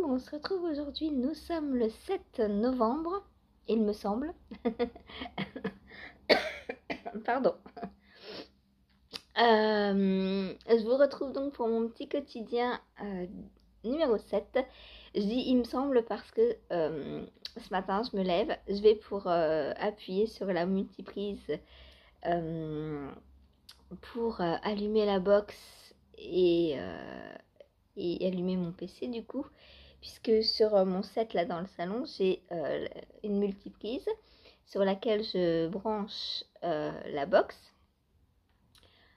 on se retrouve aujourd'hui, nous sommes le 7 novembre, il me semble. Pardon. Je vous retrouve donc pour mon petit quotidien numéro 7. Je dis il me semble parce que ce matin je me lève, je vais pour appuyer sur la multiprise pour allumer la box et allumer mon PC du coup, puisque sur mon set là dans le salon, j'ai une multiprise sur laquelle je branche la box,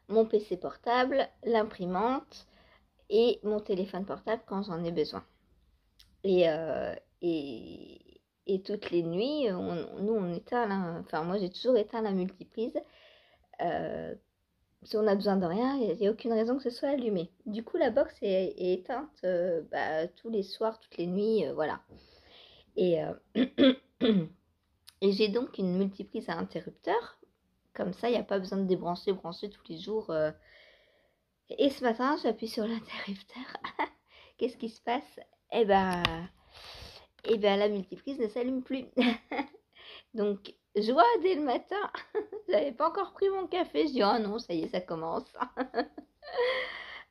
mon PC portable, l'imprimante et mon téléphone portable quand j'en ai besoin. Et, et toutes les nuits, nous on éteint, enfin moi j'ai toujours éteint la multiprise. Si on a besoin de rien, il n'y a aucune raison que ce soit allumé. Du coup, la box est éteinte tous les soirs, toutes les nuits, voilà. Et, et j'ai donc une multiprise à interrupteur. Comme ça, il n'y a pas besoin de brancher tous les jours. Et ce matin, j'appuie sur l'interrupteur. Qu'est-ce qui se passe? Eh ben, la multiprise ne s'allume plus. Donc, joie dès le matin. J'avais pas encore pris mon café. Je dis, oh non, ça y est, ça commence.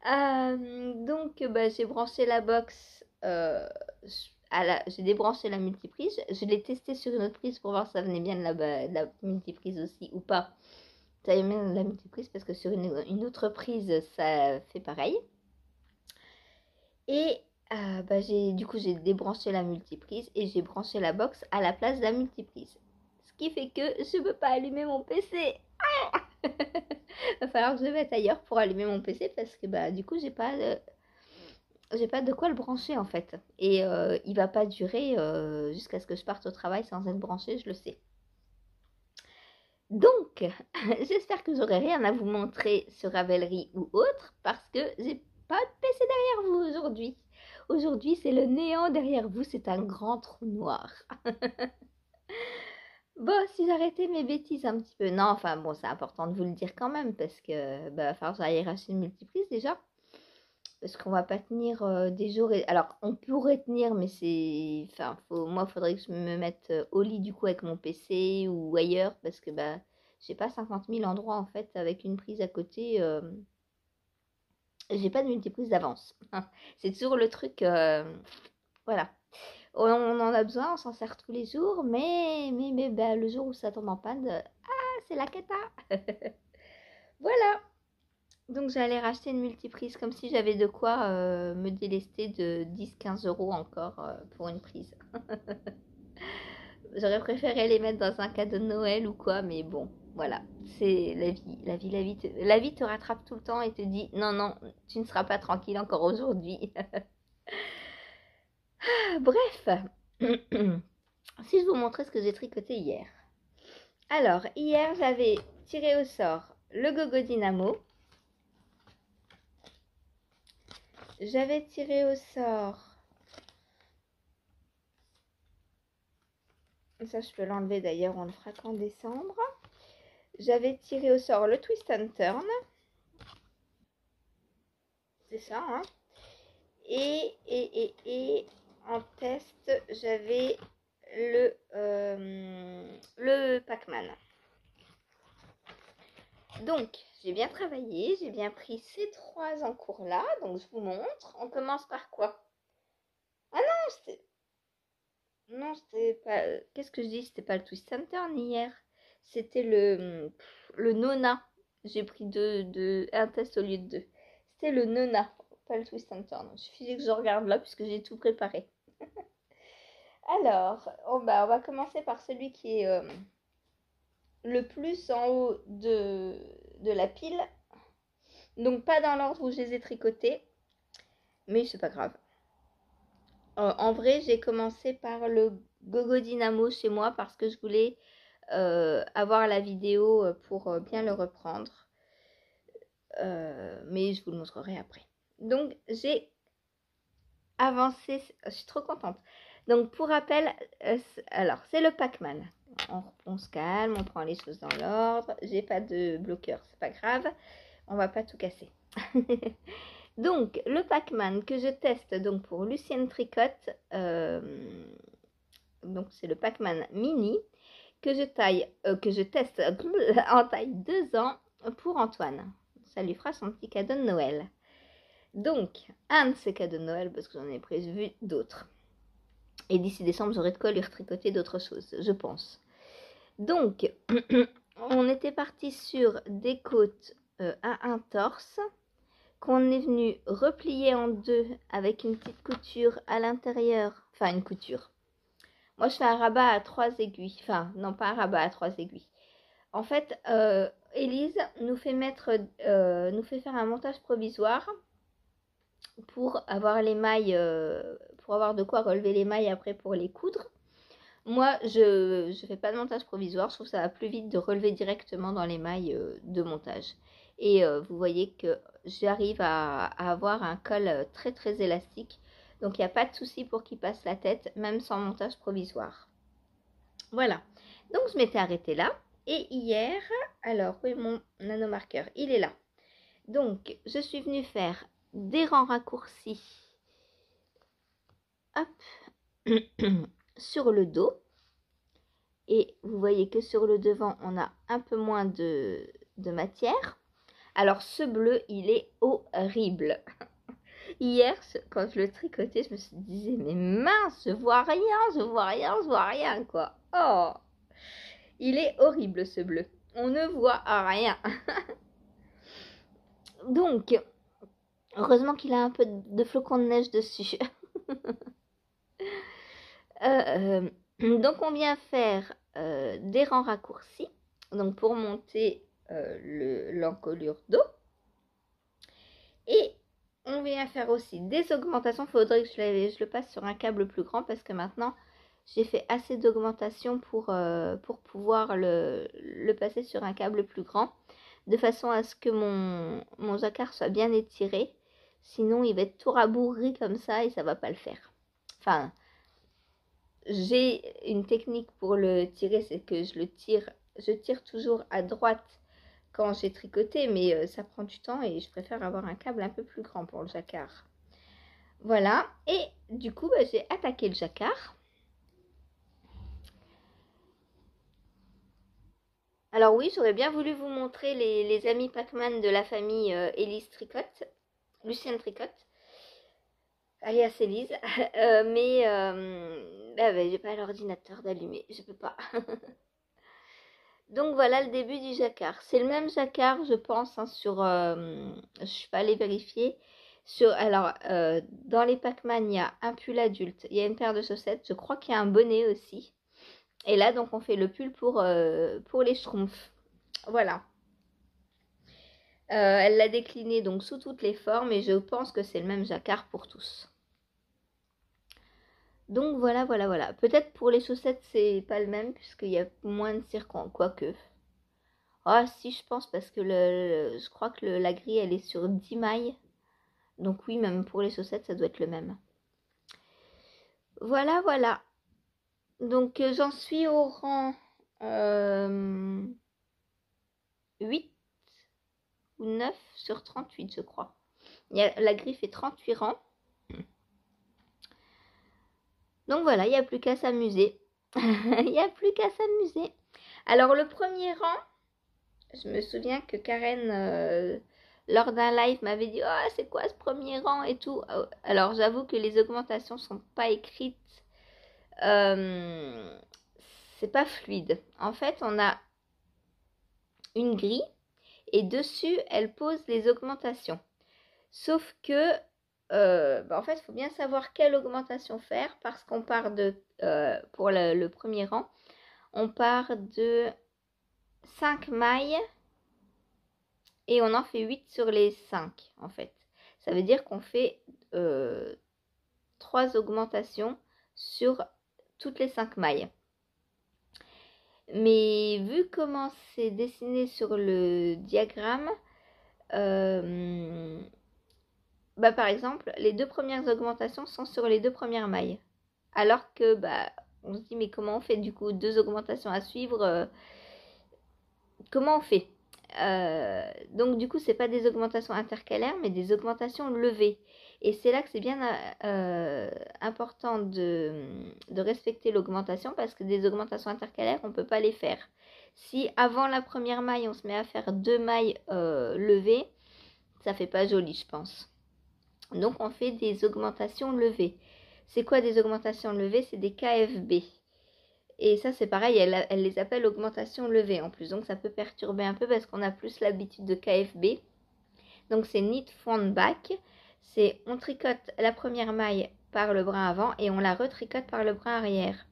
Donc, j'ai branché la box. J'ai débranché la multiprise. Je l'ai testé sur une autre prise pour voir si ça venait bien de la multiprise aussi ou pas. Ça venait bien de la multiprise parce que sur une autre prise, ça fait pareil. Et du coup, j'ai débranché la multiprise et j'ai branché la box à la place de la multiprise. Ce qui fait que je ne peux pas allumer mon PC. Va falloir que je me mette ailleurs pour allumer mon PC parce que du coup, j'ai pas de quoi le brancher en fait. Et il va pas durer jusqu'à ce que je parte au travail sans être branché, je le sais. Donc, j'espère que j'aurai rien à vous montrer sur Ravelry ou autre parce que j'ai pas de PC derrière vous aujourd'hui. Aujourd'hui, c'est le néant derrière vous, c'est un grand trou noir. Bon, si j'arrêtais mes bêtises un petit peu. Non, enfin bon, c'est important de vous le dire quand même parce que va falloir que j'aille racheter une multiprise déjà. Parce qu'on va pas tenir des jours. Alors, on pourrait tenir, mais c'est. Enfin, moi, il faudrait que je me mette au lit du coup avec mon PC ou ailleurs parce que j'ai pas 50 000 endroits en fait avec une prise à côté. J'ai pas de multiprise d'avance. C'est toujours le truc. Voilà. On en a besoin, on s'en sert tous les jours, mais le jour où ça tombe en panne, c'est la cata. Voilà. Donc j'allais racheter une multiprise comme si j'avais de quoi me délester de 10-15 € encore pour une prise. J'aurais préféré les mettre dans un cadeau de Noël ou quoi, mais bon, voilà. C'est la vie. La vie te rattrape tout le temps et te dit non, non, tu ne seras pas tranquille encore aujourd'hui. Bref. Si je vous montrais ce que j'ai tricoté hier. Alors, hier, j'avais tiré au sort le Gogo Dynamo. J'avais tiré au sort... Ça, je peux l'enlever d'ailleurs, on le fera qu'en décembre. J'avais tiré au sort le Twist and Turn. C'est ça, hein. Et en test, j'avais le Pac-Man. Donc, j'ai bien travaillé, j'ai bien pris ces 3 encours-là. Donc, je vous montre. On commence par quoi? Ah non, c'était pas... Qu'est-ce que je dis? C'était pas le Twist and Turn hier. C'était le Nona. J'ai pris un test au lieu de 2. C'était le Nona, pas le Twist and Turn. Il suffisait que je regarde là puisque j'ai tout préparé. Alors, on va commencer par celui qui est le plus en haut de la pile. Donc pas dans l'ordre où je les ai tricotés, mais c'est pas grave. En vrai, j'ai commencé par le Gogo Dynamo chez moi parce que je voulais avoir la vidéo pour bien le reprendre. Mais je vous le montrerai après. Donc j'ai avancé, je suis trop contente. Donc pour rappel, alors c'est le Pac-Man. On se calme, on prend les choses dans l'ordre. J'ai pas de bloqueur, c'est pas grave. On va pas tout casser. Donc, le Pac-Man que je teste donc pour Lucienne Tricotte, donc c'est le Pac-Man mini que je teste en taille 2 ans pour Antoine. Ça lui fera son petit cadeau de Noël. Donc, un de ces cadeaux de Noël, parce que j'en ai prévu d'autres. Et d'ici décembre, j'aurai de quoi lui retricoter d'autres choses, je pense. Donc, on était parti sur des côtes à un torse, qu'on est venu replier en deux avec une petite couture à l'intérieur. Enfin, une couture. Moi, je fais un rabat à 3 aiguilles. Enfin, non, pas un rabat à 3 aiguilles. En fait, Élise nous fait faire un montage provisoire pour avoir les mailles, pour avoir de quoi relever les mailles après pour les coudre. Moi, je fais pas de montage provisoire, je trouve que ça va plus vite de relever directement dans les mailles de montage. Et vous voyez que j'arrive à avoir un col très très élastique, donc il n'y a pas de souci pour qu'il passe la tête, même sans montage provisoire. Voilà, donc je m'étais arrêtée là, et hier, alors oui, mon nanomarqueur, il est là. Donc, je suis venue faire des rangs raccourcis, hop, sur le dos. Et vous voyez que sur le devant, on a un peu moins de matière. Alors, ce bleu, il est horrible. Hier, quand je le tricotais, je me disais, mais mince, je vois rien, quoi. Oh, il est horrible, ce bleu. On ne voit rien. Donc, heureusement qu'il a un peu de flocons de neige dessus. Donc, on vient faire des rangs raccourcis. Donc, pour monter l'encolure dos. Et on vient faire aussi des augmentations. Il faudrait que je le passe sur un câble plus grand parce que maintenant, j'ai fait assez d'augmentation pour pouvoir le passer sur un câble plus grand. De façon à ce que mon jacquard soit bien étiré. Sinon, il va être tout rabourri comme ça et ça va pas le faire. Enfin, j'ai une technique pour le tirer, c'est que je tire toujours à droite quand j'ai tricoté, mais ça prend du temps et je préfère avoir un câble un peu plus grand pour le jacquard. Voilà, et du coup, j'ai attaqué le jacquard. Alors oui, j'aurais bien voulu vous montrer les amis Pac-Man de la famille Élise Tricotte, Lucienne Tricotte, alias Élise, mais j'ai pas l'ordinateur d'allumer, je peux pas. Donc voilà le début du jacquard. C'est le même jacquard, je pense, hein, je suis pas allée vérifier. Alors, dans les Pac-Man, il y a un pull adulte, il y a une paire de chaussettes, je crois qu'il y a un bonnet aussi. Et là, donc, on fait le pull pour les schtroumpfs. Voilà. Elle l'a décliné donc sous toutes les formes et je pense que c'est le même jacquard pour tous. Donc voilà. Peut-être pour les chaussettes, c'est pas le même puisqu'il y a moins de circonférence, quoique. Ah si, je pense parce que je crois que la grille, elle est sur 10 mailles. Donc oui, même pour les chaussettes, ça doit être le même. Voilà. Donc j'en suis au rang 8 ou 9 sur 38, je crois. La grille fait 38 rangs. Donc voilà, il n'y a plus qu'à s'amuser. Il n'y a plus qu'à s'amuser. Alors le premier rang, je me souviens que Karen, lors d'un live, m'avait dit « Oh, c'est quoi ce premier rang ?» et tout. Alors j'avoue que les augmentations sont pas écrites. C'est pas fluide. En fait, on a une grille et dessus, elle pose les augmentations. Sauf que, en fait, il faut bien savoir quelle augmentation faire parce qu'on part pour le premier rang, on part de 5 mailles et on en fait 8 sur les 5 en fait. Ça veut dire qu'on fait 3 augmentations sur toutes les 5 mailles. Mais vu comment c'est dessiné sur le diagramme, par exemple, les 2 premières augmentations sont sur les 2 premières mailles. Alors que, on se dit, mais comment on fait du coup 2 augmentations à suivre comment on fait Donc du coup, c'est pas des augmentations intercalaires, mais des augmentations levées. Et c'est là que c'est bien important de respecter l'augmentation, parce que des augmentations intercalaires, on ne peut pas les faire. Si avant la première maille, on se met à faire 2 mailles levées, ça fait pas joli, je pense. Donc on fait des augmentations levées. C'est quoi des augmentations levées? C'est des KFB. Et ça, c'est pareil, elle les appelle augmentation levée en plus. Donc ça peut perturber un peu parce qu'on a plus l'habitude de KFB. Donc c'est knit front back. C'est on tricote la première maille par le brin avant et on la retricote par le brin arrière.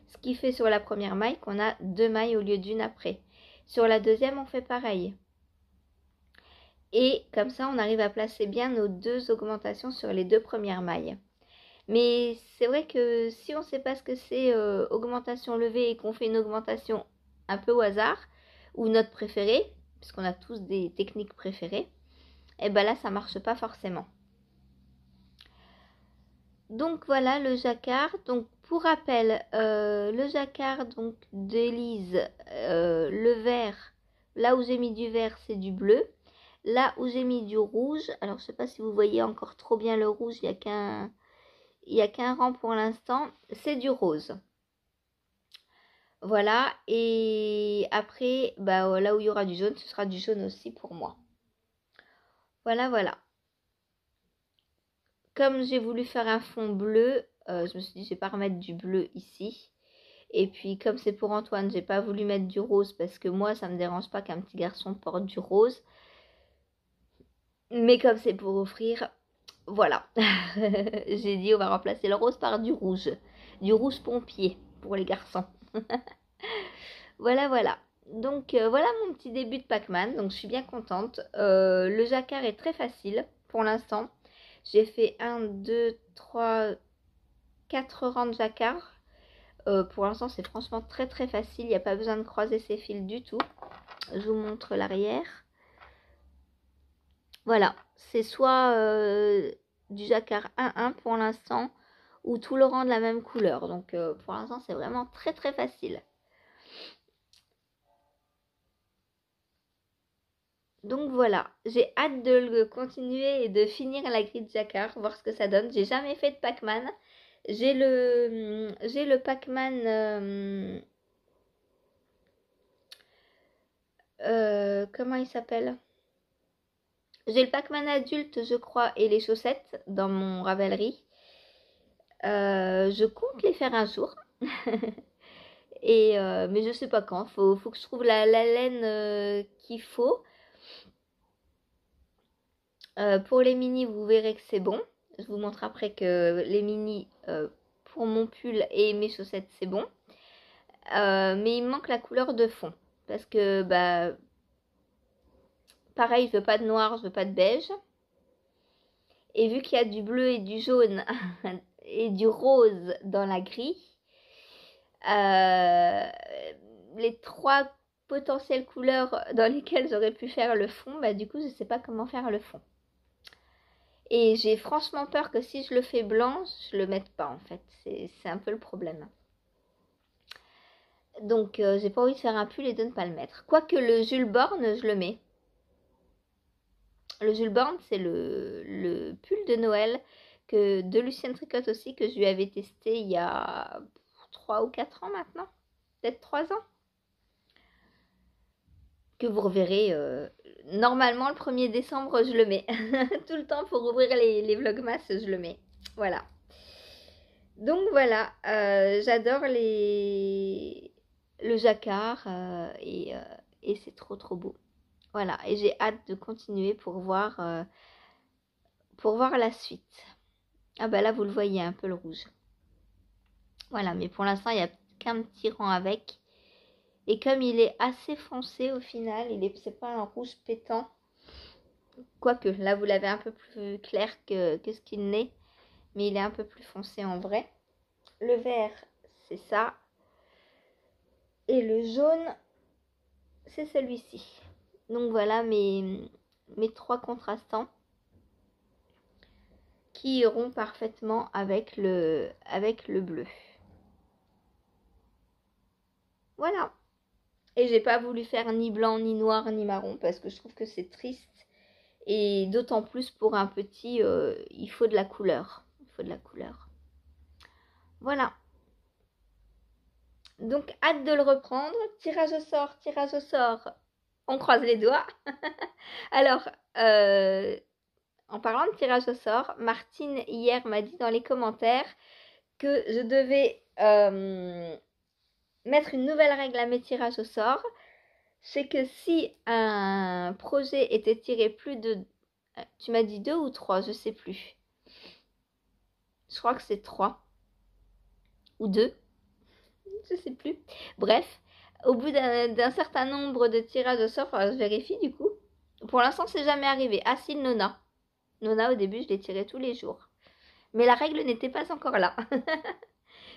Ce qui fait sur la première maille qu'on a 2 mailles au lieu d'une après. Sur la deuxième, on fait pareil. Et comme ça, on arrive à placer bien nos 2 augmentations sur les 2 premières mailles. Mais c'est vrai que si on ne sait pas ce que c'est augmentation levée et qu'on fait une augmentation un peu au hasard, ou notre préférée, puisqu'on a tous des techniques préférées, et ben là ça marche pas forcément. Donc voilà le jacquard. Donc pour rappel, le jacquard donc d'Élise, le vert, là où j'ai mis du vert c'est du bleu. Là où j'ai mis du rouge, alors je sais pas si vous voyez encore trop bien le rouge, il n'y a qu'un rang pour l'instant, c'est du rose. Voilà, et après, bah, là où il y aura du jaune, ce sera du jaune aussi pour moi. Voilà, voilà. Comme j'ai voulu faire un fond bleu, je me suis dit, je vais pas remettre du bleu ici. Et puis, comme c'est pour Antoine, j'ai pas voulu mettre du rose parce que moi, ça me dérange pas qu'un petit garçon porte du rose. Mais comme c'est pour offrir, voilà. J'ai dit, on va remplacer le rose par du rouge. Du rouge pompier pour les garçons. Voilà, voilà. Donc voilà mon petit début de Pac-Man. Donc je suis bien contente. Le jacquard est très facile pour l'instant. J'ai fait 1, 2, 3, 4 rangs de jacquard. Pour l'instant c'est franchement très très facile. Il n'y a pas besoin de croiser ses fils du tout. Je vous montre l'arrière. Voilà. C'est soit du jacquard 1-1 pour l'instant, ou tout le rang de la même couleur. Donc pour l'instant c'est vraiment très très facile. Donc voilà, j'ai hâte de le continuer et de finir la grille de jacquard, voir ce que ça donne. J'ai jamais fait de Pac-Man. J'ai le Pac-Man, comment il s'appelle? J'ai le Pac-Man adulte, je crois, et les chaussettes dans mon Ravelry. Je compte les faire un jour. Mais je sais pas quand. Faut que je trouve la laine qu'il faut. Pour les mini, vous verrez que c'est bon. Je vous montre après que les mini, pour mon pull et mes chaussettes, c'est bon. Mais il me manque la couleur de fond. Parce que, bah, pareil, je veux pas de noir, je veux pas de beige. Et vu qu'il y a du bleu et du jaune et du rose dans la grille, les 3 potentielles couleurs dans lesquelles j'aurais pu faire le fond, bah du coup, je sais pas comment faire le fond. Et j'ai franchement peur que si je le fais blanc, je le mette pas en fait. C'est un peu le problème. Donc j'ai pas envie de faire un pull et de ne pas le mettre. Quoique le Jules Borne, je le mets. Le Jules Borne, c'est le pull de Noël de Lucienne Tricotte aussi, que je lui avais testé il y a 3 ou 4 ans maintenant. Peut-être 3 ans. Que vous reverrez. Normalement, le 1er décembre, je le mets. Tout le temps pour ouvrir les vlogmas, je le mets. Voilà. Donc voilà, j'adore le jacquard et c'est trop trop beau. Voilà, et j'ai hâte de continuer pour voir la suite. Ah bah là, vous le voyez un peu le rouge. Voilà, mais pour l'instant, il n'y a qu'un petit rang avec. Et comme il est assez foncé au final, c'est pas un rouge pétant. Quoique, là, vous l'avez un peu plus clair que ce qu'il n'est. Mais il est un peu plus foncé en vrai. Le vert, c'est ça. Et le jaune, c'est celui-ci. Donc voilà mes 3 contrastants qui iront parfaitement avec le bleu. Voilà. Et j'ai pas voulu faire ni blanc, ni noir, ni marron parce que je trouve que c'est triste. Et d'autant plus pour un petit, il faut de la couleur. Il faut de la couleur. Voilà. Donc, hâte de le reprendre. Tirage au sort, tirage au sort. On croise les doigts. Alors, en parlant de tirage au sort, Martine hier m'a dit dans les commentaires que je devais mettre une nouvelle règle à mes tirages au sort. C'est que si un projet était tiré plus de... Tu m'as dit 2 ou 3, je sais plus. Je crois que c'est 3 ou 2. Je sais plus. Bref, au bout d'un certain nombre de tirages au sort, je vérifie du coup. Pour l'instant, c'est jamais arrivé. Ah si, le Nona. Nona, au début, je l'ai tiré tous les jours. Mais la règle n'était pas encore là.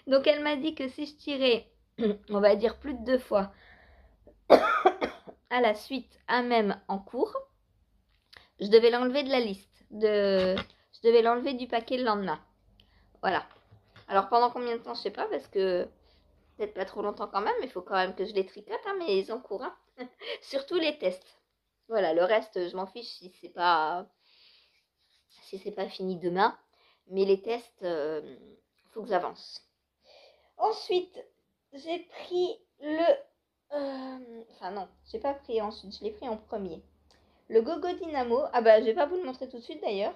Donc elle m'a dit que si je tirais, on va dire plus de 2 fois à la suite, un même en cours, je devais l'enlever de la liste. Je devais l'enlever du paquet le lendemain. Voilà. Alors pendant combien de temps, je sais pas, parce que peut-être pas trop longtemps quand même, il faut quand même que je les tricote, hein, mes encours. Hein. Surtout les tests. Voilà, le reste, je m'en fiche si c'est pas fini demain. Mais les tests, faut que j'avance. Ensuite, j'ai pris le... Enfin non, j'ai pas pris ensuite, je l'ai pris en premier. Le Gogo Dynamo. Ah bah, je vais pas vous le montrer tout de suite d'ailleurs.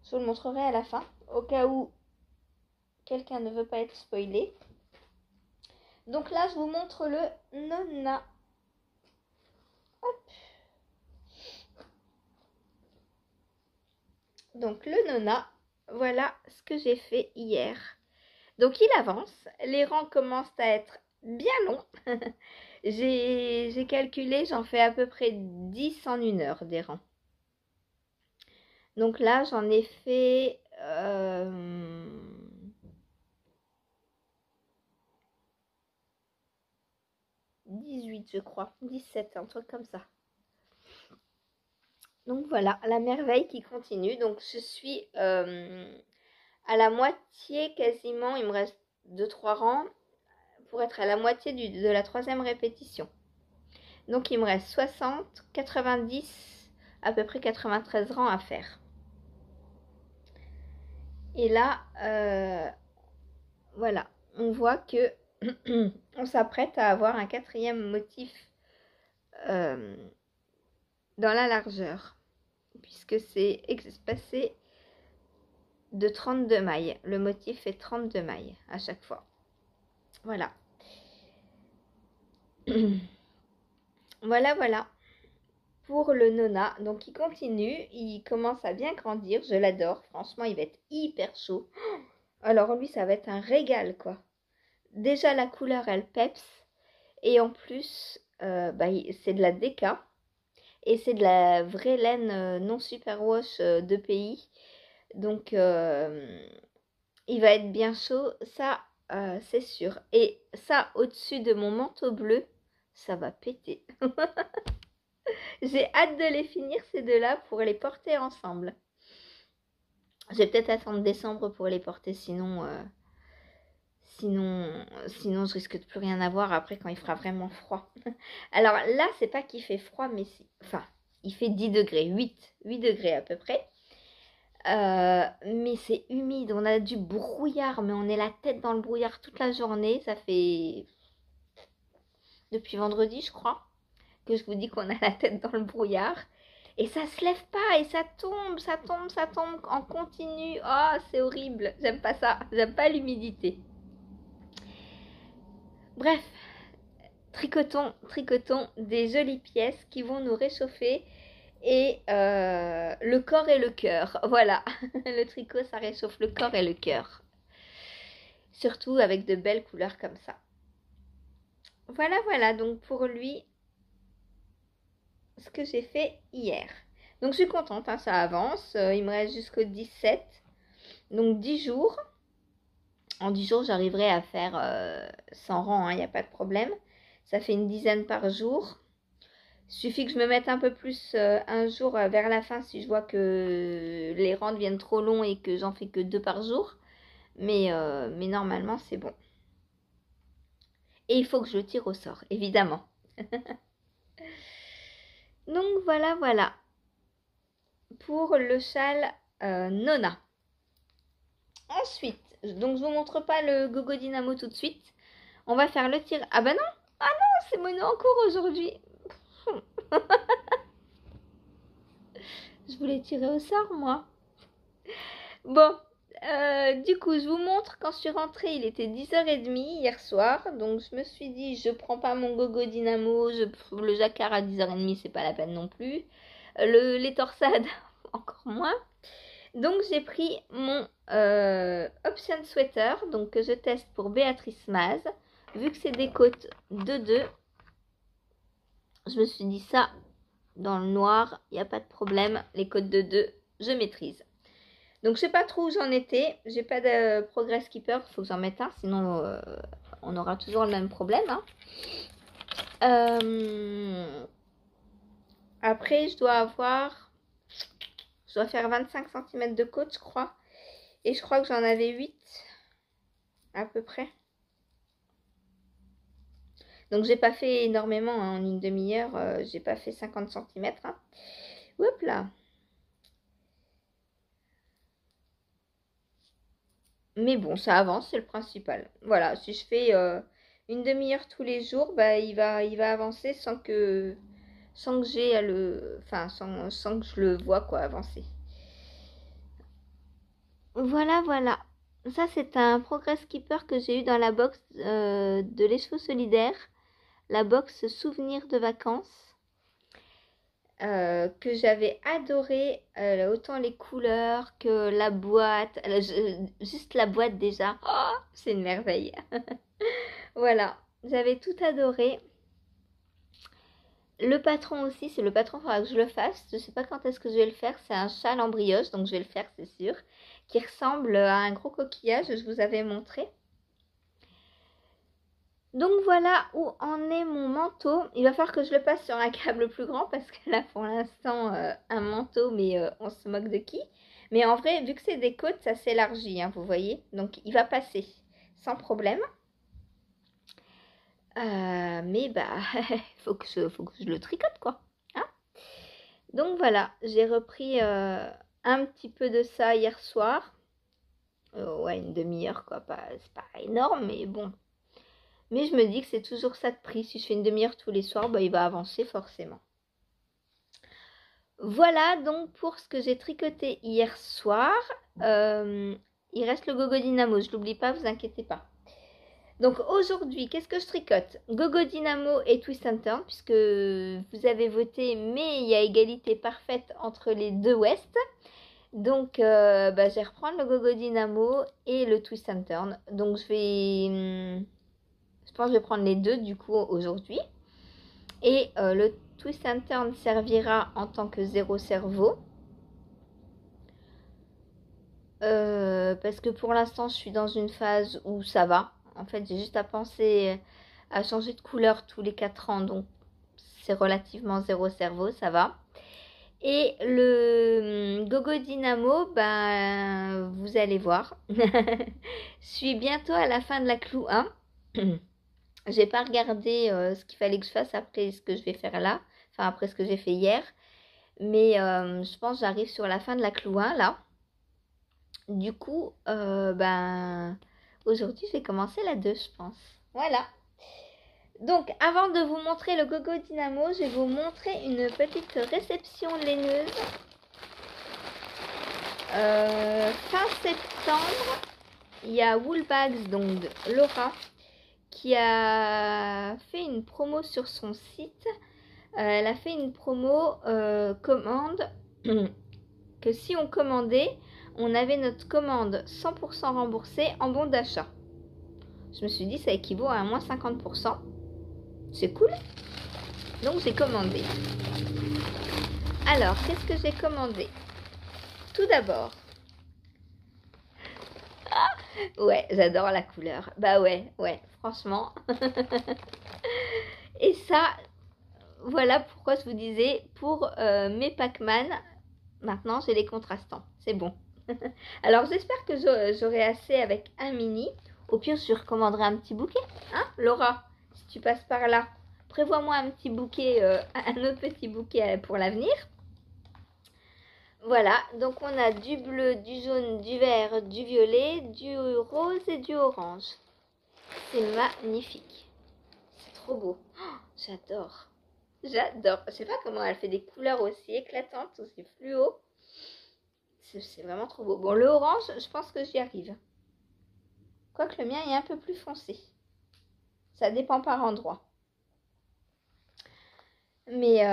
Je vous le montrerai à la fin, au cas où quelqu'un ne veut pas être spoilé. Donc là, je vous montre le Nona. Hop. Donc le Nona, voilà ce que j'ai fait hier. Donc il avance, les rangs commencent à être bien longs. J'ai calculé, j'en fais à peu près 10 en 1 heure des rangs. Donc là, j'en ai fait 18, je crois. 17, un truc comme ça. Donc voilà, la merveille qui continue. Donc je suis à la moitié quasiment. Il me reste 2-3 rangs pour être à la moitié de la 3e répétition. Donc il me reste 60, 90, à peu près 93 rangs à faire. Et là, voilà, on voit que on s'apprête à avoir un 4e motif dans la largeur, puisque c'est espacé de 32 mailles. Le motif fait 32 mailles à chaque fois. Voilà. Voilà. Pour le Nona, donc il continue, il commence à bien grandir, je l'adore, franchement il va être hyper chaud. Alors lui ça va être un régal quoi. Déjà la couleur elle peps, et en plus c'est de la DK, et c'est de la vraie laine non superwash de pays, donc il va être bien chaud, ça c'est sûr. Et ça au-dessus de mon manteau bleu, ça va péter. J'ai hâte de les finir ces deux-là pour les porter ensemble. Je vais peut-être attendre décembre pour les porter, sinon je risque de plus rien avoir après quand il fera vraiment froid. Alors là, c'est pas qu'il fait froid, mais enfin, il fait 10 degrés, 8 degrés à peu près. Mais c'est humide, on a du brouillard, mais on est la tête dans le brouillard toute la journée. Ça fait depuis vendredi, je crois, que je vous dis qu'on a la tête dans le brouillard. Et ça se lève pas, et ça tombe en continu. Oh, c'est horrible, j'aime pas ça, j'aime pas l'humidité. Bref, tricotons des jolies pièces qui vont nous réchauffer. Et le corps et le cœur, voilà. Le tricot, ça réchauffe le corps et le cœur. Surtout avec de belles couleurs comme ça. Voilà, donc pour lui, ce que j'ai fait hier. Donc je suis contente, hein, ça avance. Il me reste jusqu'au 17. Donc 10 jours. En 10 jours, j'arriverai à faire 100 rangs, il n'y a pas de problème. Ça fait une dizaine par jour. Il suffit que je me mette un peu plus un jour vers la fin si je vois que les rangs deviennent trop longs et que j'en fais que 2 par jour. Mais normalement, c'est bon. Et il faut que je le tire au sort, évidemment. Donc voilà pour le châle Nona. Ensuite, donc je vous montre pas le Gogo Dynamo tout de suite. On va faire le tir. Ah bah non, ah non, c'est mono en cours aujourd'hui. Je voulais tirer au sort moi. Bon, du coup, je vous montre quand je suis rentrée, il était 10h30 hier soir. Donc je me suis dit, je prends pas mon Gogo Dynamo, le jacquard à 10h30, c'est pas la peine non plus. Les torsades, encore moins. Donc j'ai pris mon Option Sweater, donc que je teste pour Béatrice Maz. Vu que c'est des côtes de 2, je me suis dit ça, dans le noir, il n'y a pas de problème. Les côtes de 2, je maîtrise. Donc je sais pas trop où j'en étais. J'ai pas de Progress Keeper, il faut que j'en mette un, sinon on aura toujours le même problème. Hein. Après, je dois faire 25 cm de côte, je crois. Et je crois que j'en avais 8, à peu près. Donc, j'ai pas fait énormément hein, en une demi-heure. J'ai pas fait 50 cm. Hein. Hop là. Mais bon, ça avance, c'est le principal. Voilà, si je fais une demi-heure tous les jours, bah, il va avancer sans que j'ai à le... Enfin, sans que je le vois, quoi, avancer. Voilà. Ça, c'est un Progress Keeper que j'ai eu dans la box de l'Écheveau Solidaire. La box Souvenirs de vacances. Que j'avais adoré. Autant les couleurs que la boîte. Juste la boîte déjà. Oh, c'est une merveille. Voilà. J'avais tout adoré. Le patron aussi, c'est le patron, il faudra que je le fasse. Je ne sais pas quand est-ce que je vais le faire. C'est un châle en brioche, donc je vais le faire, c'est sûr. Qui ressemble à un gros coquillage, je vous avais montré. Donc voilà où en est mon manteau. Il va falloir que je le passe sur un câble plus grand parce que là pour l'instant un manteau, mais on se moque de qui. Mais en vrai, vu que c'est des côtes, ça s'élargit, hein, vous voyez. Donc il va passer sans problème. Mais bah, faut que je le tricote quoi. Hein. Donc voilà, j'ai repris un petit peu de ça hier soir. Ouais, une demi-heure quoi, c'est pas énorme, mais bon. Mais je me dis que c'est toujours ça de prix. Si je fais une demi-heure tous les soirs, bah, il va avancer forcément. Voilà donc pour ce que j'ai tricoté hier soir. Il reste le Gogo Dynamo, je l'oublie pas, vous inquiétez pas. Donc aujourd'hui, qu'est-ce que je tricote? Gogo Dynamo et Twist and Turn, puisque vous avez voté, mais il y a égalité parfaite entre les deux West. Donc je vais reprendre le Gogo Dynamo et le Twist and Turn. Donc je pense que je vais prendre les deux du coup aujourd'hui. Et le Twist and Turn servira en tant que 0 cerveau. Parce que pour l'instant, je suis dans une phase où ça va. En fait, j'ai juste à penser à changer de couleur tous les 4 ans. Donc, c'est relativement 0 cerveau, ça va. Et le Gogo Dynamo, ben, vous allez voir. Je suis bientôt à la fin de la clou 1. J'ai pas regardé ce qu'il fallait que je fasse après ce que je vais faire là. Enfin, après ce que j'ai fait hier. Mais je pense que j'arrive sur la fin de la clou 1 là. Du coup, aujourd'hui, je vais commencer la 2, je pense. Voilà. Donc, avant de vous montrer le Gogo Dynamo, je vais vous montrer une petite réception laineuse. Fin septembre, il y a Woolbags, donc Laura, qui a fait une promo sur son site. Elle a fait une promo commande que si on commandait, on avait notre commande 100% remboursée en bon d'achat. Je me suis dit ça équivaut à moins 50%. C'est cool. Donc j'ai commandé. Alors, qu'est-ce que j'ai commandé? Tout d'abord. Ouais, j'adore la couleur. Bah ouais, franchement. Et ça, voilà pourquoi je vous disais, pour mes Pac-Man, maintenant j'ai les contrastants. C'est bon. Alors j'espère que j'aurai assez avec un mini. Au pire, je recommanderai un petit bouquet. Hein, Laura? tu passes par là, prévois-moi un petit bouquet, un autre petit bouquet pour l'avenir. Voilà, donc on a du bleu, du jaune, du vert, du violet, du rose et du orange. C'est magnifique. C'est trop beau. Oh, j'adore. J'adore. Je sais pas comment elle fait des couleurs aussi éclatantes, aussi fluo. C'est vraiment trop beau. Bon, le orange, je pense que j'y arrive. Quoique le mien est un peu plus foncé. Ça dépend par endroit. Mais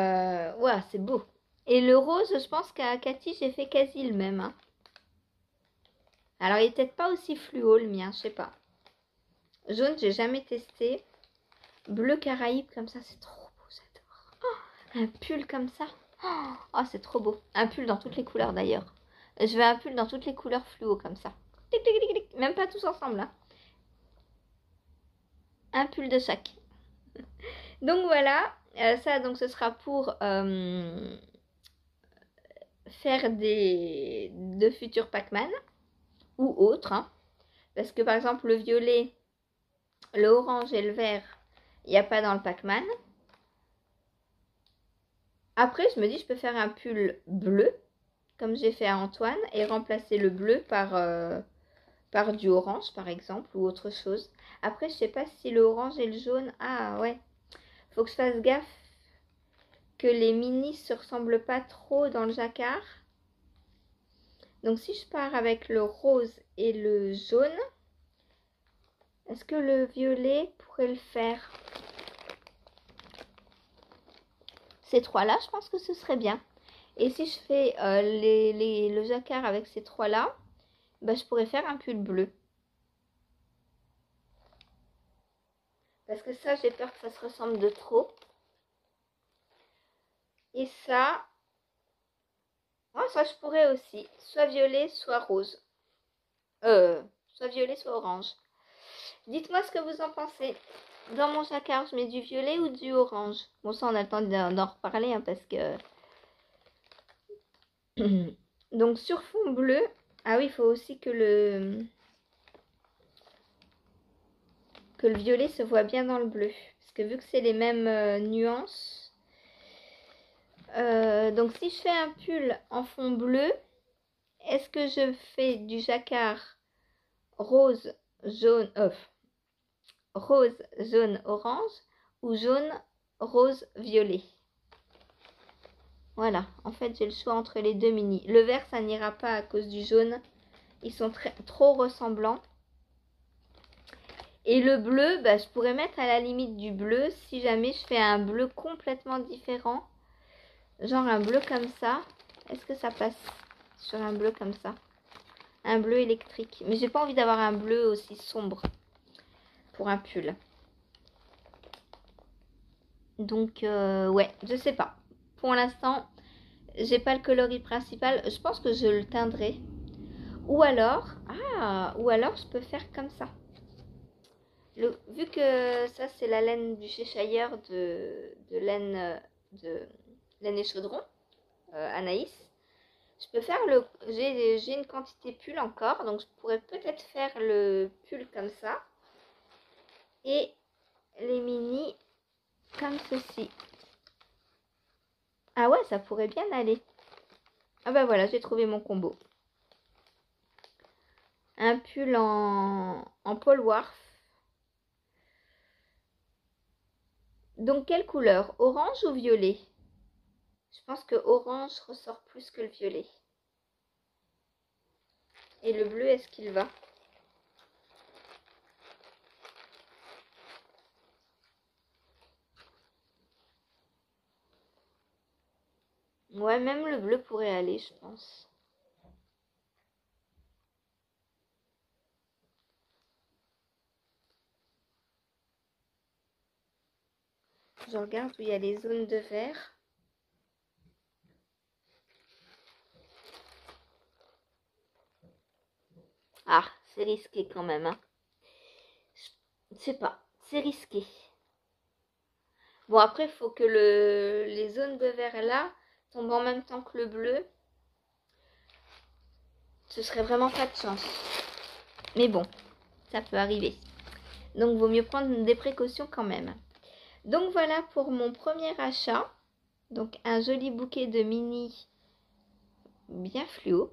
ouais, c'est beau. Et le rose, je pense qu'à Cathy, j'ai fait quasi le même. Hein. Alors, il est peut-être pas aussi fluo le mien, je sais pas. Jaune, j'ai jamais testé. Bleu Caraïbe comme ça, c'est trop beau, j'adore. Oh, un pull comme ça. Oh, c'est trop beau. Un pull dans toutes les couleurs d'ailleurs. Je veux un pull dans toutes les couleurs fluo comme ça. Tic, tic, tic, tic. Même pas tous ensemble là. Un pull de chaque. Donc voilà, ça donc ce sera pour faire de futurs Pac-Man ou autres. Hein. Parce que par exemple le violet, le orange et le vert, il n'y a pas dans le Pac-Man. Après je me dis je peux faire un pull bleu, comme j'ai fait à Antoine, et remplacer le bleu par du orange par exemple ou autre chose. Après je sais pas si le orange et le jaune, ah ouais, faut que je fasse gaffe que les minis se ressemblent pas trop dans le jacquard. Donc si je pars avec le rose et le jaune, est-ce que le violet pourrait le faire? Ces trois-là, je pense que ce serait bien. Et si je fais le jacquard avec ces trois-là, bah, je pourrais faire un pull bleu. Parce que ça, j'ai peur que ça se ressemble de trop. Et ça, oh, ça je pourrais aussi. Soit violet, soit rose. Soit violet, soit orange. Dites-moi ce que vous en pensez. Dans mon jacquard, je mets du violet ou du orange? Bon, ça, on a le temps d'en reparler, hein, parce que... Donc, sur fond bleu... Ah oui, il faut aussi que le violet se voit bien dans le bleu. Parce que vu que c'est les mêmes nuances... donc, si je fais un pull en fond bleu, est-ce que je fais du jacquard rose, jaune... rose, jaune, orange ou jaune, rose, violet? Voilà, en fait j'ai le choix entre les deux mini. Le vert ça n'ira pas à cause du jaune. Ils sont trop ressemblants. Et le bleu, bah, je pourrais mettre à la limite du bleu si jamais je fais un bleu complètement différent. Genre un bleu comme ça. Est-ce que ça passe sur un bleu comme ça? Un bleu électrique. Mais j'ai pas envie d'avoir un bleu aussi sombre pour un pull. Donc ouais, je sais pas. Pour l'instant, j'ai pas le coloris principal. Je pense que je le teindrai. Ou alors je peux faire comme ça. Vu que ça c'est la laine du Cheshire de laine et chaudron, Anaïs, je peux faire j'ai une quantité pull encore, donc je pourrais peut-être faire le pull comme ça et les mini comme ceci. Ah ouais, ça pourrait bien aller. Ah bah voilà, j'ai trouvé mon combo. Un pull en Paul Warf. Donc quelle couleur? Orange ou violet? Je pense que orange ressort plus que le violet. Et le bleu, est-ce qu'il va? Ouais, même le bleu pourrait aller, je pense. Je regarde où il y a les zones de vert. Ah, c'est risqué quand même. Hein. Je sais pas, c'est risqué. Bon, après, il faut que les zones de vert là tombent en même temps que le bleu. Ce serait vraiment pas de chance. Mais bon, ça peut arriver. Donc, vaut mieux prendre des précautions quand même. Donc voilà pour mon premier achat. Donc un joli bouquet de mini bien fluo.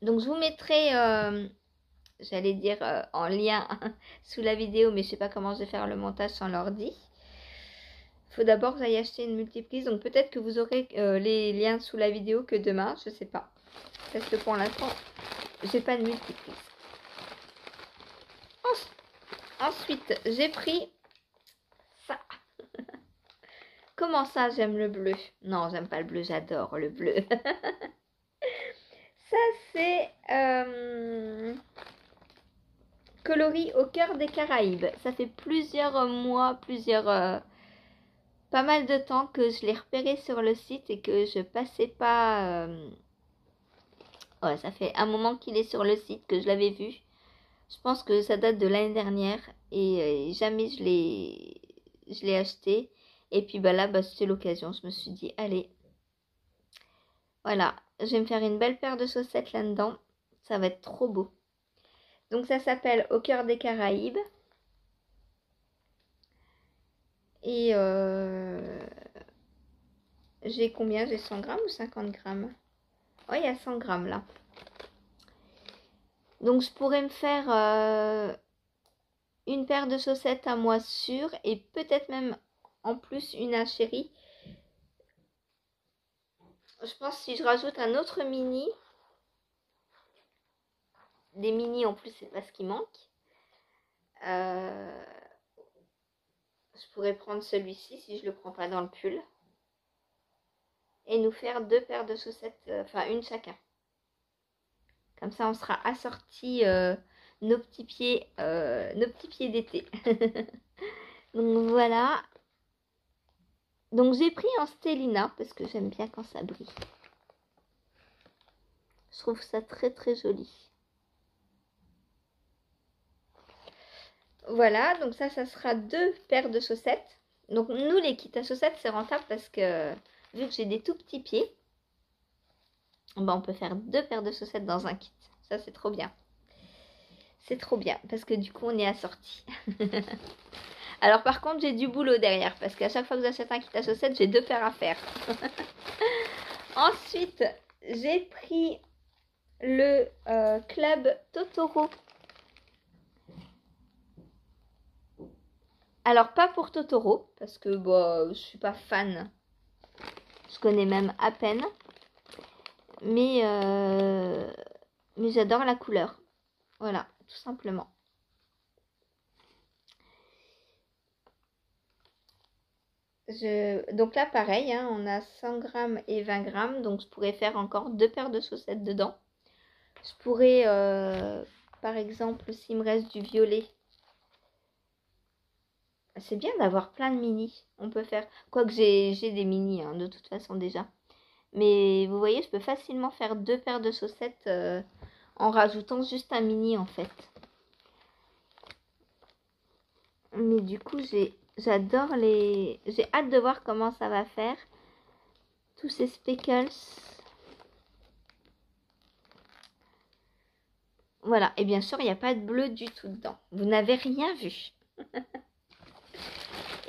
Donc je vous mettrai, j'allais dire en lien sous la vidéo, mais je sais pas comment je vais faire le montage sans l'ordi. Faut d'abord que j'aille acheter une multiprise, donc peut-être que vous aurez les liens sous la vidéo que demain, je sais pas. Parce que pour l'instant, j'ai pas de multiprise. Ensuite, j'ai pris ça. Comment ça, j'aime le bleu? Non, j'aime pas le bleu, j'adore le bleu. Ça, c'est coloris au cœur des Caraïbes. Ça fait plusieurs mois, pas mal de temps que je l'ai repéré sur le site et que je passais pas. Ouais, ça fait un moment qu'il est sur le site que je l'avais vu. Je pense que ça date de l'année dernière et jamais je l'ai acheté. Et puis bah là, bah, c'était l'occasion. Je me suis dit, allez, voilà, je vais me faire une belle paire de chaussettes là-dedans. Ça va être trop beau. Donc ça s'appelle Au cœur des Caraïbes. Et j'ai combien? J'ai 100 grammes ou 50 grammes? Oh, il y a 100 grammes là. Donc je pourrais me faire une paire de chaussettes à moi sûre et peut-être même en plus une à Chérie. Je pense que si je rajoute un autre mini, des mini en plus c'est pas ce qui manque. Je pourrais prendre celui-ci si je le prends pas dans le pull. Et nous faire deux paires de chaussettes, enfin une chacun. Comme ça on sera assortis nos petits pieds d'été. Donc voilà. Donc j'ai pris en Stellina parce que j'aime bien quand ça brille. Je trouve ça très très joli. Voilà, donc ça sera deux paires de chaussettes. Donc nous les kits à chaussettes c'est rentable parce que vu que j'ai des tout petits pieds, ben, on peut faire deux paires de chaussettes dans un kit. Ça c'est trop bien. C'est trop bien parce que du coup on est assortis. Alors par contre j'ai du boulot derrière parce qu'à chaque fois que j'achète un kit à chaussettes j'ai deux paires à faire. Ensuite j'ai pris le club Totoro. Alors pas pour Totoro parce que je suis pas fan. Je connais même à peine. Mais j'adore la couleur. Voilà, tout simplement. Donc là, pareil, hein, on a 100 grammes et 20 grammes. Donc, je pourrais faire encore deux paires de chaussettes dedans. Je pourrais, par exemple, s'il me reste du violet. C'est bien d'avoir plein de mini. On peut faire... Quoique j'ai des mini, hein, de toute façon, déjà. Mais vous voyez, je peux facilement faire deux paires de chaussettes en rajoutant juste un mini, en fait. Mais du coup, j'adore les... J'ai hâte de voir comment ça va faire. Tous ces speckles. Voilà. Et bien sûr, il n'y a pas de bleu du tout dedans. Vous n'avez rien vu.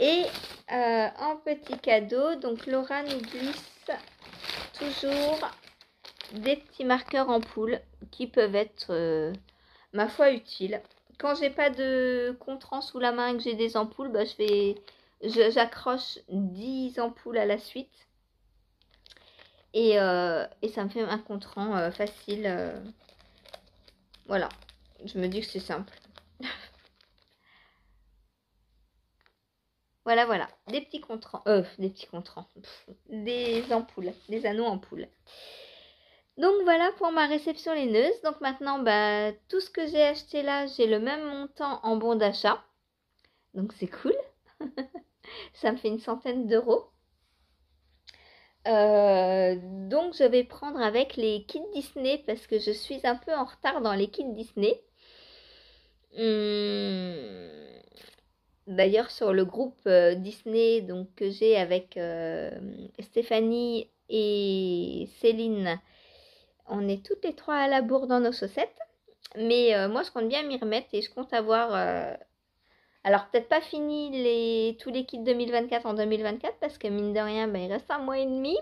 Et en petit cadeau, donc Laura nous glisse toujours des petits marqueurs en poule qui peuvent être, ma foi, utiles. Quand j'ai pas de contrant sous la main et que j'ai des ampoules, bah, j'accroche 10 ampoules à la suite. Et ça me fait un contrant facile. Voilà, je me dis que c'est simple. Voilà, des petits contrans, des ampoules, des anneaux ampoules. Donc voilà pour ma réception laineuse. Donc maintenant, bah, tout ce que j'ai acheté là, j'ai le même montant en bon d'achat. Donc c'est cool. Ça me fait une centaine d'euros. Donc je vais prendre avec les kits Disney parce que je suis un peu en retard dans les kits Disney. D'ailleurs sur le groupe Disney donc, que j'ai avec Stéphanie et Céline, on est toutes les trois à la bourre dans nos chaussettes. Mais moi je compte bien m'y remettre et je compte avoir Alors peut-être pas fini tous les kits 2024 en 2024 parce que mine de rien, il reste un mois et demi.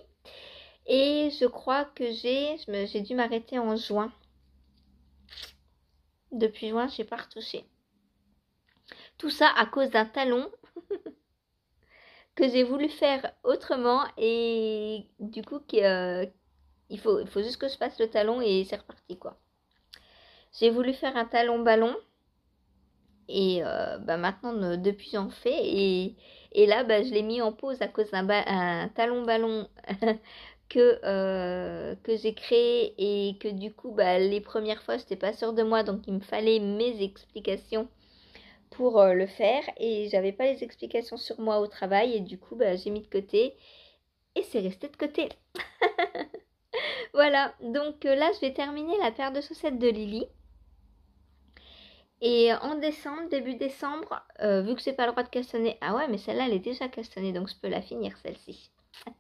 Et je crois que j'ai dû m'arrêter en juin. Depuis juin, j'ai pas retouché. Tout ça à cause d'un talon que j'ai voulu faire autrement et du coup il faut juste que je fasse le talon et c'est reparti quoi. J'ai voulu faire un talon ballon et maintenant depuis j'en fais et là je l'ai mis en pause à cause un talon ballon que j'ai créé et que du coup les premières fois j'étais pas sûre de moi donc il me fallait mes explications pour le faire et j'avais pas les explications sur moi au travail et du coup j'ai mis de côté et c'est resté de côté. Voilà, donc là je vais terminer la paire de chaussettes de Lily. Et en décembre, début décembre, vu que j'ai pas le droit de castanner, ah ouais mais celle-là elle est déjà castannée donc je peux la finir celle-ci.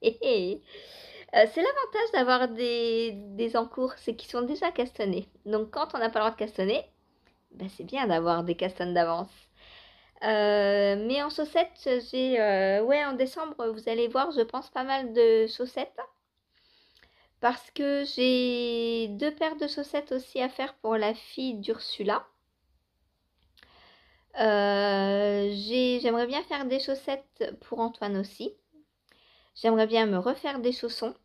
C'est l'avantage d'avoir des encours, c'est qu'ils sont déjà castannés. Donc quand on n'a pas le droit de castanner, c'est bien d'avoir des castanes d'avance. Mais en chaussettes, ouais, en décembre, vous allez voir, je pense pas mal de chaussettes. Parce que j'ai 2 paires de chaussettes aussi à faire pour la fille d'Ursula. J'aimerais bien faire des chaussettes pour Antoine aussi. J'aimerais bien me refaire des chaussons.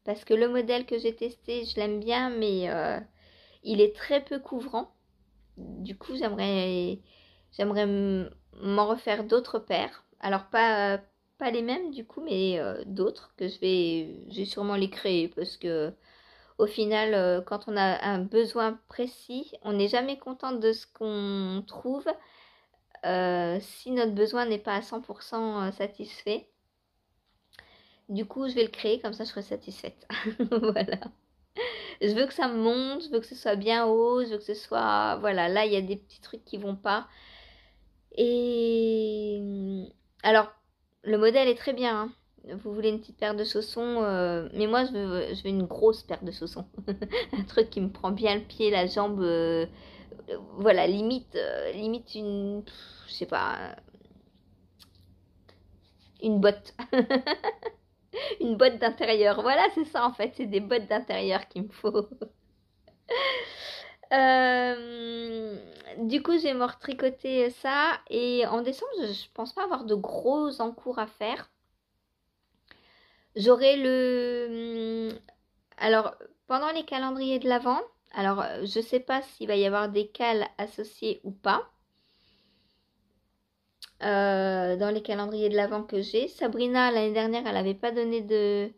Parce que le modèle que j'ai testé, je l'aime bien, mais il est très peu couvrant. Du coup, j'aimerais m'en refaire d'autres paires. Alors, pas les mêmes du coup, mais d'autres que j'ai sûrement les créer parce que au final, quand on a un besoin précis, on n'est jamais content de ce qu'on trouve si notre besoin n'est pas à 100% satisfait. Du coup, je vais le créer, comme ça je serai satisfaite. Voilà. Je veux que ça monte, je veux que ce soit bien haut, je veux que ce soit... Voilà, là, il y a des petits trucs qui vont pas. Et... Alors, le modèle est très bien, hein. Vous voulez une petite paire de chaussons, mais moi, je veux une grosse paire de chaussons. Un truc qui me prend bien le pied, la jambe... voilà, limite je sais pas, une botte. Une botte d'intérieur. Voilà, c'est ça en fait, c'est des bottes d'intérieur qu'il me faut. Du coup, j'ai me retricoté ça et en décembre, je pense pas avoir de gros encours à faire. J'aurai alors, pendant les calendriers de l'Avent, alors je sais pas s'il va y avoir des cales associés ou pas. Dans les calendriers de l'Avent que j'ai. Sabrina, l'année dernière, elle n'avait pas donné de...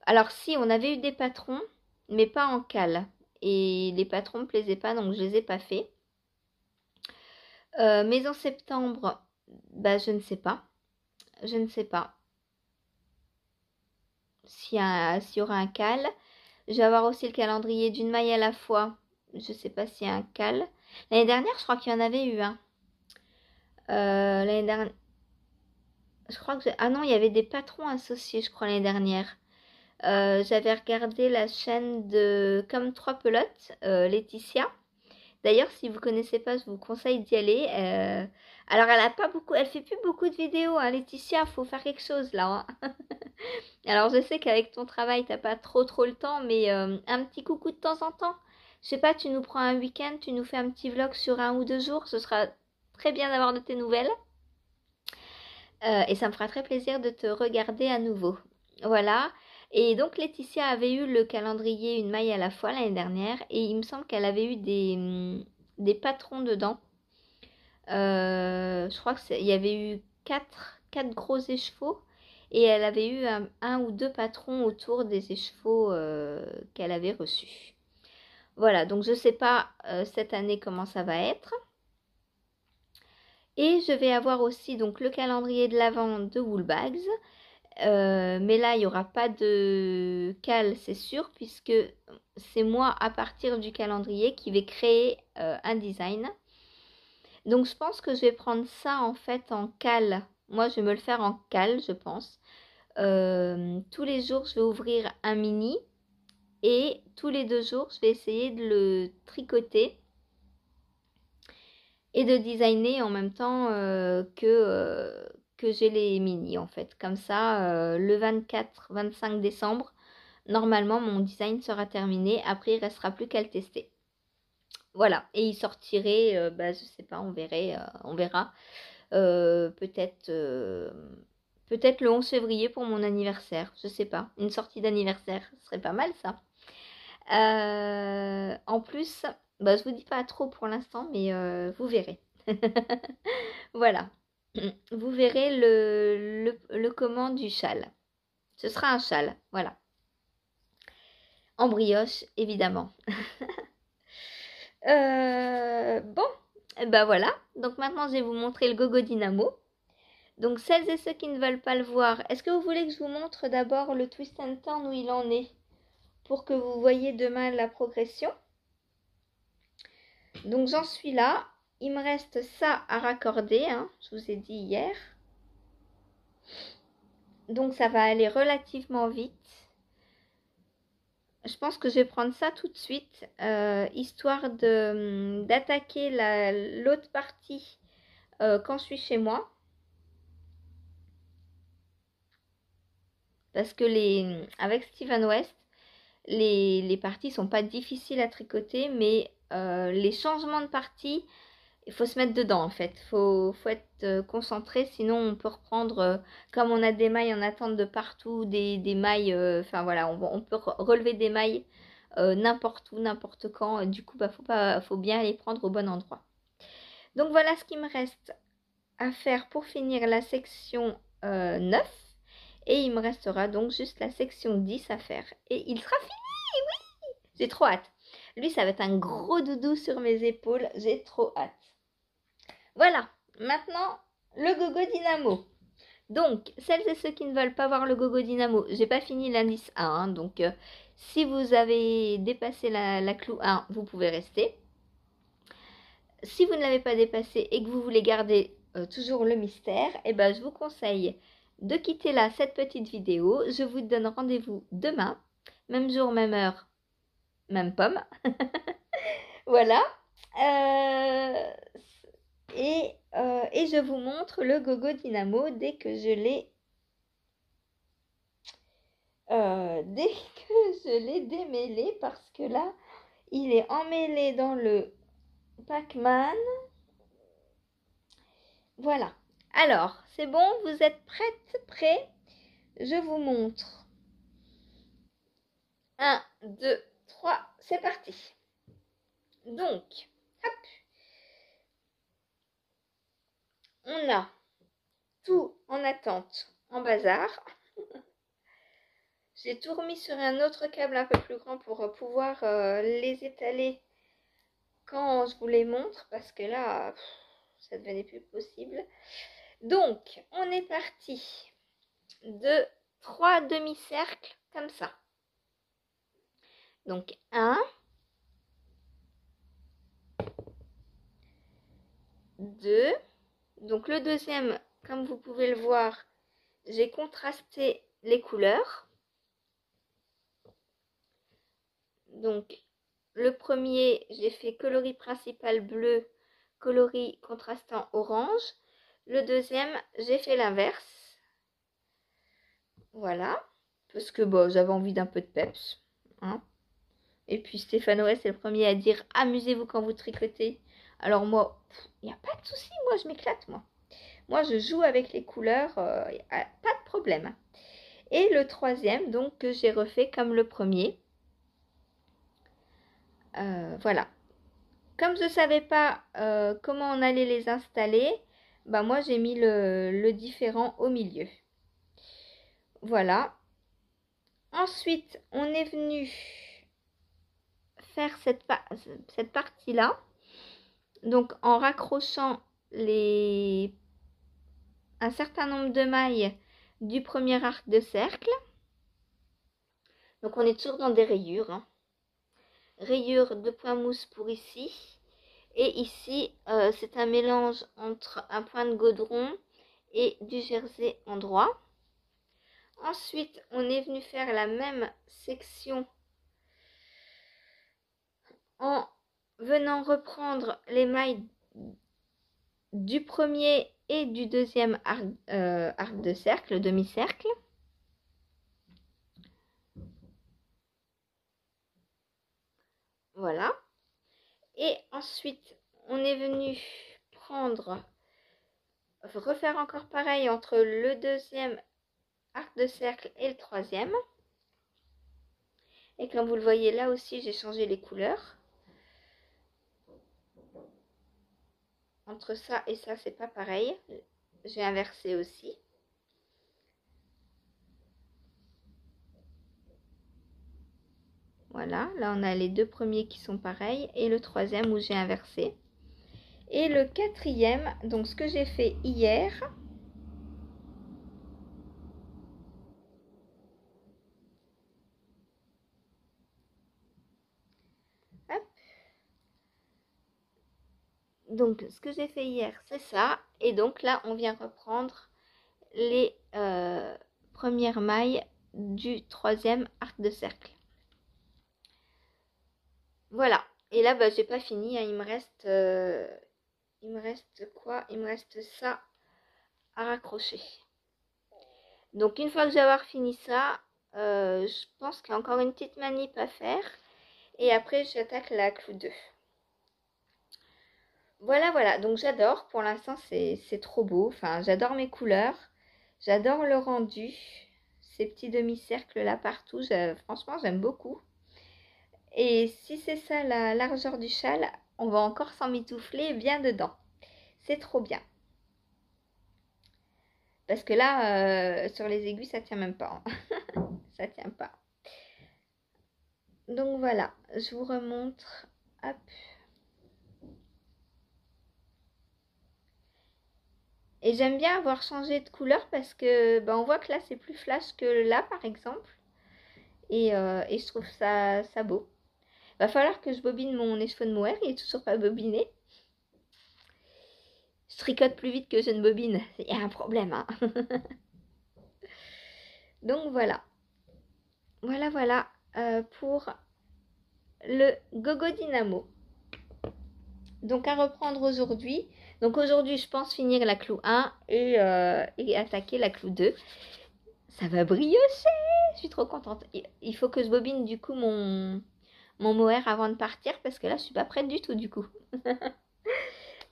Alors si, on avait eu des patrons, mais pas en cale. Et les patrons ne me plaisaient pas, donc je les ai pas fait. Mais en septembre, je ne sais pas. Je ne sais pas s'il y aura un cal. Je vais avoir aussi le calendrier d'une maille à la fois. Je ne sais pas s'il y a un cal. L'année dernière, je crois qu'il y en avait eu un. L'année dernière... Je crois que... Ah non, il y avait des patrons associés, je crois, l'année dernière. J'avais regardé la chaîne de Comme trois pelotes, Laetitia. D'ailleurs, si vous connaissez pas, je vous conseille d'y aller. Alors, elle fait plus beaucoup de vidéos, hein, Laetitia. Faut faire quelque chose là, hein. Alors, je sais qu'avec ton travail, t'as pas trop le temps, mais un petit coucou de temps en temps. Je sais pas, tu nous prends un week-end, tu nous fais un petit vlog sur 1 ou 2 jours. Ce sera très bien d'avoir de tes nouvelles. Et ça me fera très plaisir de te regarder à nouveau. Voilà. Et donc Laetitia avait eu le calendrier une maille à la fois l'année dernière et il me semble qu'elle avait eu des patrons dedans. Je crois qu'il y avait eu quatre gros écheveaux et elle avait eu un ou deux patrons autour des écheveaux qu'elle avait reçus. Voilà, donc je ne sais pas cette année comment ça va être. Et je vais avoir aussi donc le calendrier de l'Avent de Woolbags. Mais là, il n'y aura pas de cal, c'est sûr, puisque c'est moi, à partir du calendrier, qui vais créer un design. Donc, je pense que je vais prendre ça, en fait, en cal. Moi, je vais me le faire en cal, je pense. Tous les jours, je vais ouvrir un mini. Et tous les 2 jours, je vais essayer de le tricoter. et de designer en même temps que j'ai les mini en fait. Comme ça, le 24-25 décembre, normalement mon design sera terminé. Après, il ne restera plus qu'à le tester. Voilà, et il sortirait, je sais pas, on verra. Peut-être peut-être le 11 février pour mon anniversaire, je sais pas. Une sortie d'anniversaire, ce serait pas mal ça. En plus, je vous dis pas trop pour l'instant, mais vous verrez. Voilà. Vous verrez le comment du châle. Ce sera un châle, voilà. En brioche, évidemment. Bon, et ben voilà. Donc maintenant, je vais vous montrer le Gogo Dynamo. Donc celles et ceux qui ne veulent pas le voir, est-ce que vous voulez que je vous montre d'abord le twist and turn où il en est pour que vous voyez demain la progression? Donc j'en suis là. Il me reste ça à raccorder, hein, je vous ai dit hier. Donc ça va aller relativement vite. Je pense que je vais prendre ça tout de suite, histoire d'attaquer l'autre partie quand je suis chez moi. Parce que avec Steven West, les parties sont pas difficiles à tricoter, mais les changements de parties, il faut se mettre dedans en fait. Faut être concentré, sinon on peut reprendre, comme on a des mailles en attente de partout, des mailles, enfin voilà, on peut relever des mailles n'importe où, n'importe quand. Du coup, faut bien les prendre au bon endroit. Donc voilà ce qu'il me reste à faire pour finir la section 9. Et il me restera donc juste la section 10 à faire. Et il sera fini, oui! J'ai trop hâte. Lui, ça va être un gros doudou sur mes épaules. J'ai trop hâte. Voilà, maintenant, le Gogo Dynamo. Donc, celles et ceux qui ne veulent pas voir le Gogo Dynamo, j'ai pas fini l'indice 1. Hein, donc, si vous avez dépassé la clou 1, vous pouvez rester. Si vous ne l'avez pas dépassé et que vous voulez garder toujours le mystère, je vous conseille de quitter là cette petite vidéo. Je vous donne rendez-vous demain, même jour, même heure, même pomme. Voilà. Et je vous montre le Gogo Dynamo dès que je l'ai démêlé, parce que là, il est emmêlé dans le Pac-Man. Voilà. Alors, c'est bon, vous êtes prêts? Je vous montre. 1, 2, 3, c'est parti. Donc, hop, on a tout en attente en bazar. J'ai tout remis sur un autre câble un peu plus grand pour pouvoir les étaler quand je vous les montre, parce que là, ça devenait plus possible. Donc, on est parti de 3 demi-cercles comme ça. Donc, 1, 2. Donc, le deuxième, comme vous pouvez le voir, j'ai contrasté les couleurs. Donc, le premier, j'ai fait coloris principal bleu, coloris contrastant orange. Le deuxième, j'ai fait l'inverse. Voilà. Parce que j'avais envie d'un peu de peps. Hein. Et puis Stéphane Oès c'est le premier à dire « Amusez-vous quand vous tricotez ». Alors moi, il n'y a pas de souci, moi je m'éclate, moi. Moi je joue avec les couleurs, pas de problème. Et le troisième, donc, que j'ai refait comme le premier. Voilà. Comme je ne savais pas comment on allait les installer, moi j'ai mis le différent au milieu. Voilà. Ensuite, on est venu faire cette partie-là. Donc en raccrochant un certain nombre de mailles du premier arc de cercle. Donc on est toujours dans des rayures. Hein. Rayures de point mousse pour ici. Et ici, c'est un mélange entre un point de godron et du jersey en droit. Ensuite, on est venu faire la même section en venant reprendre les mailles du premier et du deuxième arc de cercle, demi-cercle. Voilà. Et ensuite, on est venu refaire encore pareil entre le deuxième arc de cercle et le troisième. Et comme vous le voyez là aussi, j'ai changé les couleurs. Entre ça et ça, c'est pas pareil. J'ai inversé aussi. Voilà, là on a les deux premiers qui sont pareils et le troisième où j'ai inversé. Et le quatrième, donc ce que j'ai fait hier, hop. Donc ce que j'ai fait hier, c'est ça. Et donc là, on vient reprendre les premières mailles du troisième arc de cercle. Voilà. Et là, bah, j'ai pas fini. Hein. Il me reste quoi? Il me reste ça à raccrocher. Donc une fois que je vais avoir fini ça, je pense qu'il y a encore une petite manip à faire. Et après, j'attaque la clou 2. Voilà, voilà. Donc j'adore. Pour l'instant, c'est trop beau. Enfin, j'adore mes couleurs. J'adore le rendu. Ces petits demi-cercles là partout. Franchement, j'aime beaucoup. Et si c'est ça la largeur du châle, on va encore s'emmitoufler bien dedans. C'est trop bien. Parce que là, sur les aiguilles, ça tient même pas. Hein. Ça tient pas. Donc voilà, je vous remontre. Hop. Et j'aime bien avoir changé de couleur parce que bah, on voit que là, c'est plus flash que là, par exemple. Et je trouve ça beau. Va falloir que je bobine mon écheveau de mohair. Il est toujours pas bobiné. Je tricote plus vite que je ne bobine. Il y a un problème. Hein. Donc voilà. Voilà pour le Gogo Dynamo. Donc à reprendre aujourd'hui. Donc aujourd'hui, je pense finir la clou 1 et attaquer la clou 2. Ça va briocher. Je suis trop contente. Il faut que je bobine du coup mon mohair avant de partir parce que là, je suis pas prête du tout du coup.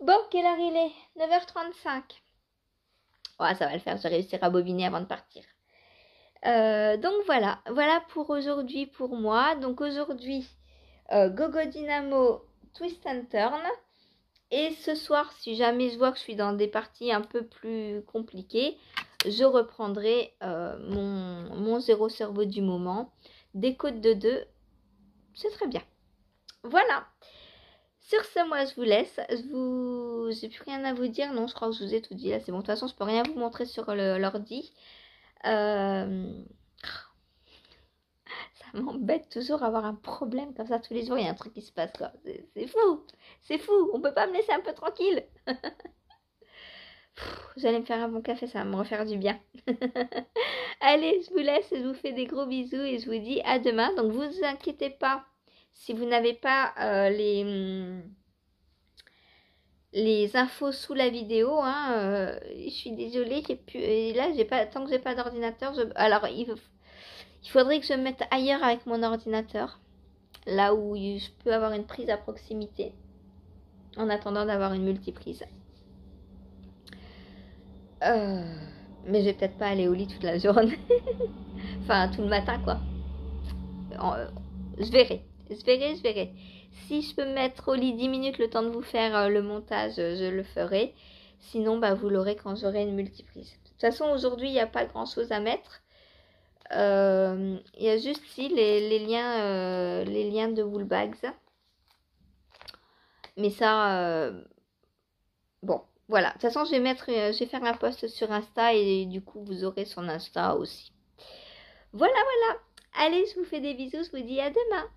Bon, quelle heure il est? 9h35. Ouais, ça va le faire, je vais réussir à bobiner avant de partir. Donc voilà pour aujourd'hui pour moi. Donc aujourd'hui, Gogo Dynamo Twist and Turn. Et ce soir, si jamais je vois que je suis dans des parties un peu plus compliquées, je reprendrai mon zéro cerveau du moment. Des côtes de 2, c'est très bien. Voilà. Sur ce, moi, je vous laisse. J'ai plus rien à vous dire. Non, je crois que je vous ai tout dit. Là, c'est bon. De toute façon, je peux rien vous montrer sur l'ordi. Ça m'embête toujours avoir un problème comme ça tous les jours. Il y a un truc qui se passe, quoi. C'est fou. C'est fou. On peut pas me laisser un peu tranquille. Vous allez me faire un bon café, ça va me refaire du bien. Allez, je vous laisse, je vous fais des gros bisous et je vous dis à demain. Donc, vous inquiétez pas si vous n'avez pas les infos sous la vidéo. Hein, je suis désolée, et là, tant que j'ai pas d'ordinateur, alors il faudrait que je me mette ailleurs avec mon ordinateur. Là où je peux avoir une prise à proximité. En attendant d'avoir une multiprise. Mais je vais peut-être pas aller au lit toute la journée. Enfin, tout le matin, quoi. Je verrai. Si je peux me mettre au lit 10 minutes le temps de vous faire le montage, je le ferai. Sinon, bah, vous l'aurez quand j'aurai une multiprise. De toute façon, aujourd'hui, il n'y a pas grand-chose à mettre. Il y a juste ici les liens de Woolbags. Mais ça, bon, voilà. De toute façon, je vais faire un post sur Insta et du coup, vous aurez son Insta aussi. Voilà. Allez, je vous fais des bisous. Je vous dis à demain.